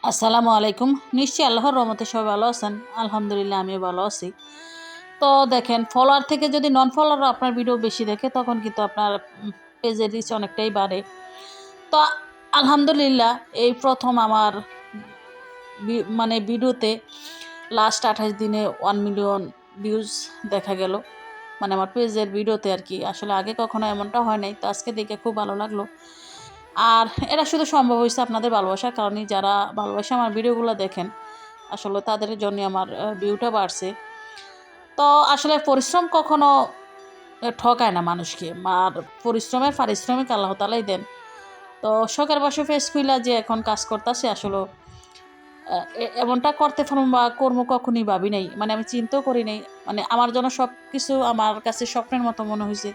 আসসালামু আলাইকুম। নিশ্চয়ই আল্লাহর রহমতে সবাই ভালো আছেন। আলহামদুলিল্লাহ আমিও ভালো আছি। তো দেখেন, ফলোয়ার থেকে যদি নন ফলোয়ার আপনার ভিডিও বেশি দেখে তখন কিন্তু আপনার পেজের রিচ অনেকটাই বাড়ে। তো আলহামদুলিল্লাহ এই প্রথম আমার মানে ভিডিওতে লাস্ট 28 দিনে 1 মিলিয়ন ভিউজ দেখা গেল। মানে আমার পেজের ভিডিওতে আর কি। আসলে আগে কখনো এমনটা হয় নাই। তো আজকে দেখে খুব ভালো লাগলো। আর এটা শুধু সম্ভব হয়েছে আপনাদের ভালোবাসার কারণেই। যারা ভালোবাসা আমার ভিডিওগুলো দেখেন, আসলে তাদের জন্যই আমার ভিউটা বাড়ছে। তো আসলে পরিশ্রম কখনো ঠকায় না মানুষকে। আর পরিশ্রমের পারিশ্রমিক আল্লাহ তাআলাই দেন। তো শখের বশে ফেস খুইলা যে এখন কাজ করতেছি, আসলে এমনটা করতে পারবো বা কর্ম কখনই ভাবি নাই। মানে আমি চিন্তাও করি নাই। মানে আমার জন্য সব কিছু আমার কাছে স্বপ্নের মতো মনে হয়েছে।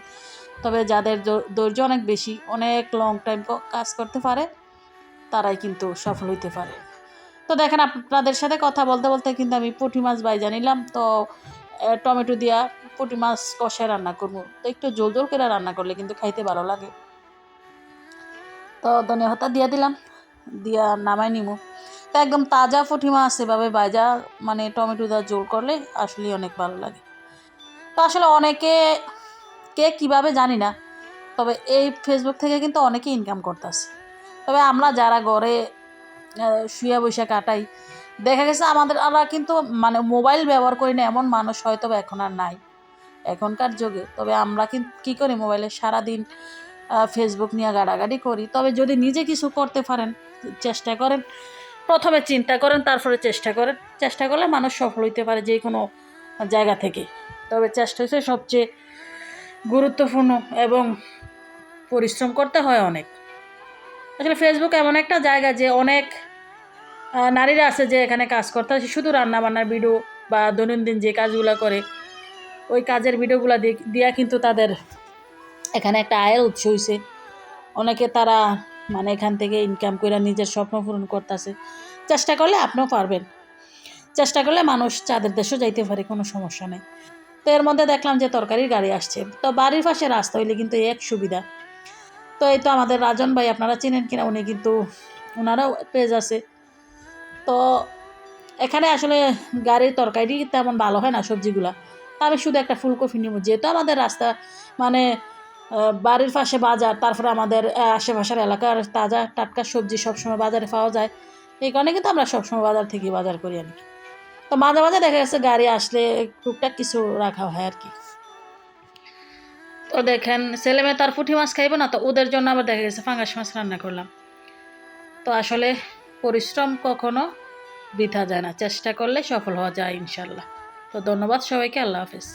তবে যাদের ধৈর্য অনেক বেশি, অনেক লং টাইম কাজ করতে পারে, তারাই কিন্তু সফল হইতে পারে। তো দেখেন, আপনাদের সাথে কথা বলতে বলতে কিন্তু আমি পুঁটি মাছ ভাইজা নিলাম। তো টমেটো দিয়া পুঁটি মাছ কষায় রান্না করবো। তো একটু জোল জোল করে রান্না করলে কিন্তু খাইতে ভালো লাগে। তো ধনিয়া পাতা দিয়া দিলাম, দিয়া নামাই নিমু। তো একদম তাজা পুঁটি মাছ এভাবে ভাইজা মানে টমেটো দিয়ে জোল করলে আসলেই অনেক ভালো লাগে। তো আসলে অনেকে কে কিভাবে জানি না, তবে এই ফেসবুক থেকে কিন্তু অনেকে ইনকাম করতেছে। তবে আমরা যারা ঘরে শুয়ে বসে কাটাই, দেখা গেছে আমরা কিন্তু মানে মোবাইল ব্যবহার করি না এমন মানুষ হয়তো বা এখন আর নাই এখনকার যুগে। তবে আমরা কিন্তু কী করি, মোবাইলে সারাদিন ফেসবুক নিয়ে গাড়াগাড়ি করি। তবে যদি নিজে কিছু করতে পারেন, চেষ্টা করেন, প্রথমে চিন্তা করেন, তারপরে চেষ্টা করেন। চেষ্টা করলে মানুষ সফল হইতে পারে যে কোনো জায়গা থেকে। তবে চেষ্টা হচ্ছে সবচেয়ে গুরুত্বপূর্ণ, এবং পরিশ্রম করতে হয় অনেক। আসলে ফেসবুক এমন একটা জায়গা যে অনেক নারীরা আছে যে এখানে কাজ করতে আসে শুধু রান্না বান্নার ভিডিও বা দৈনন্দিন যে কাজগুলো করে ওই কাজের ভিডিওগুলো দিয়া কিন্তু তাদের এখানে একটা আয়ের উৎস হয়েছে। অনেকে তারা মানে এখান থেকে ইনকাম করে নিজের স্বপ্ন পূরণ করতেছে। চেষ্টা করলে আপনিও পারবেন। চেষ্টা করলে মানুষ চাঁদের দেশেও যাইতে পারে, কোনো সমস্যা নেই। তো এর মধ্যে দেখলাম যে তরকারির গাড়ি আসছে। তো বাড়ির পাশে রাস্তা হইলে কিন্তু এক সুবিধা। তো এই তো আমাদের রাজন ভাই, আপনারা চিনেন কিনা, উনি কিন্তু ওনারাও পেজ আছে। তো এখানে আসলে গাড়ির তরকারি তেমন ভালো হয় না সবজিগুলা। আমি শুধু একটা ফুলকপি নিব, যেহেতু আমাদের রাস্তা মানে বাড়ির পাশে বাজার, তারপরে আমাদের আশেপাশের এলাকার তাজা টাটকা সবজি সবসময় বাজারে পাওয়া যায়। এই কারণে কিন্তু আমরা সবসময় বাজার থেকে বাজার করি আর কি। তো মাঝে মাঝে দেখা গেছে গাড়ি আসলে টুকটাক কিছু রাখা হয় আর কি। তো দেখেন, ছেলেমেয়ে তার পুঁটি মাছ খাইবে না, তো ওদের জন্য আবার দেখা গেছে ফাঙ্গাস মাছ রান্না করলাম। তো আসলে পরিশ্রম কখনো বৃথা যায় না, চেষ্টা করলে সফল হওয়া যায় ইনশাল্লাহ। তো ধন্যবাদ সবাইকে, আল্লাহ হাফেজ।